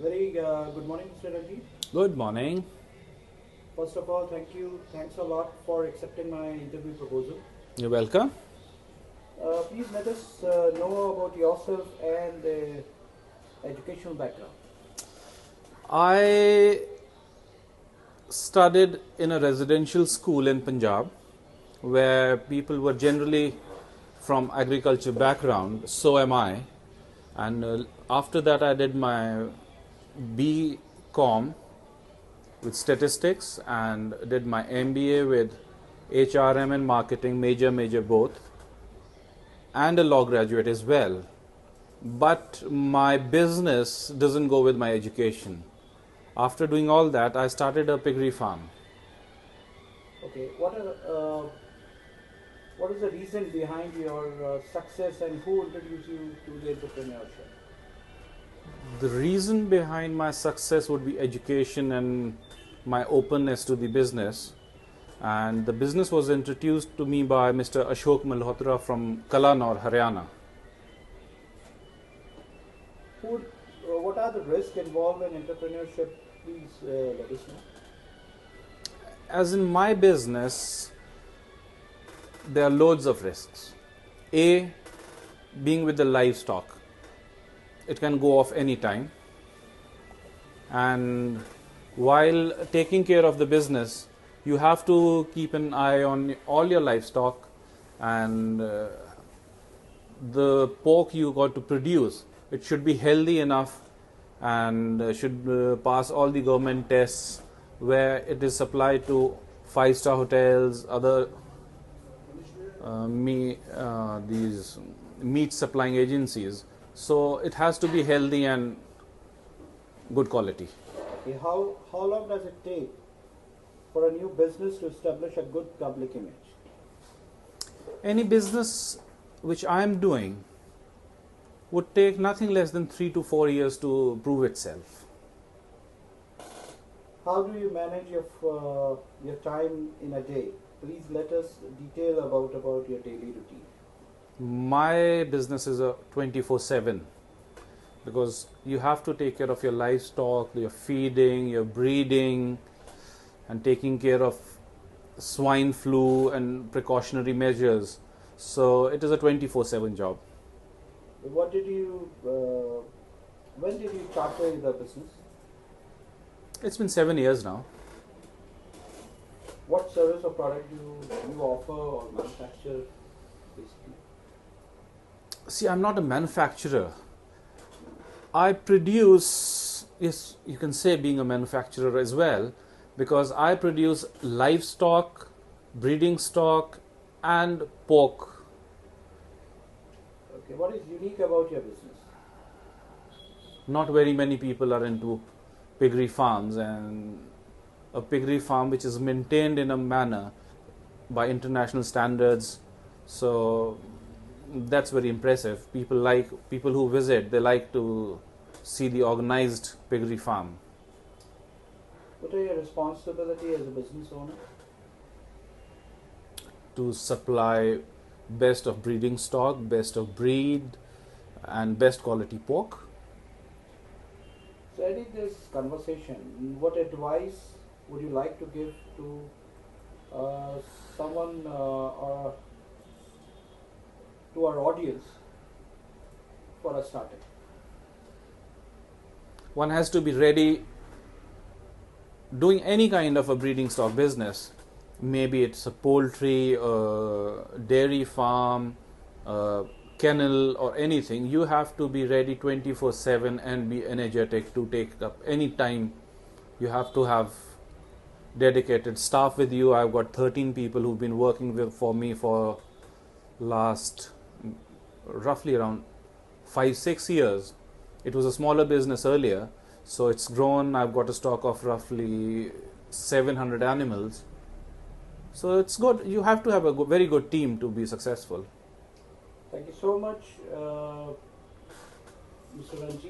Very good morning, Mr. Ranjit. Good morning. First of all, thank you. Thanks a lot for accepting my interview proposal. You're welcome. Please let us know about yourself and educational background. I studied in a residential school in Punjab where people were generally from agriculture background. So am I. And after that, I did my B.Com with statistics and did my M.B.A with HRM and marketing, major both, and a law graduate as well. But my business doesn't go with my education. After doing all that, I started a piggery farm. Okay, what is the reason behind your success and who introduced you to the entrepreneurship? The reason behind my success would be education and my openness to the business. And the business was introduced to me by Mr. Ashok Malhotra from Kalanur, Haryana. What are the risks involved in entrepreneurship? Please let us know. As in my business, there are loads of risks. A, being with the livestock. It can go off any time. And while taking care of the business, you have to keep an eye on all your livestock and the pork you got to produce. It should be healthy enough and should pass all the government tests where it is supplied to 5-star hotels, other these meat supplying agencies. So it has to be healthy and good quality. Okay, how long does it take for a new business to establish a good public image? Any business which I am doing would take nothing less than 3 to 4 years to prove itself. How do you manage your time in a day? Please let us detail about your daily routine. My business is a 24/7 because you have to take care of your livestock, your feeding, your breeding, and taking care of swine flu and precautionary measures. So it is a 24/7 job. When did you start the business? It's been 7 years now. What service or product you offer or manufacture, basically? See, I'm not a manufacturer. I produce, yes, you can say being a manufacturer as well, because I produce livestock, breeding stock, and pork. Okay, what is unique about your business? Not very many people are into piggery farms, and a piggery farm which is maintained in a manner by international standards. So that's very impressive. People who visit, they like to see the organized piggery farm. What are your responsibilities as a business owner? To supply best of breeding stock, best of breed, and best quality pork. So ending this conversation, what advice would you like to give to someone or to our audience for a startup? One has to be ready doing any kind of a breeding stock business. Maybe it's a poultry, dairy farm, kennel, or anything. You have to be ready 24/7 and be energetic to take up any time. You have to have dedicated staff with you. I've got 13 people who've been working for me for last roughly around 5-6 years. It was a smaller business earlier, so it's grown. I've got a stock of roughly 700 animals. So it's good. You have to have a very good team to be successful. Thank you so much, Mr. Ranjit.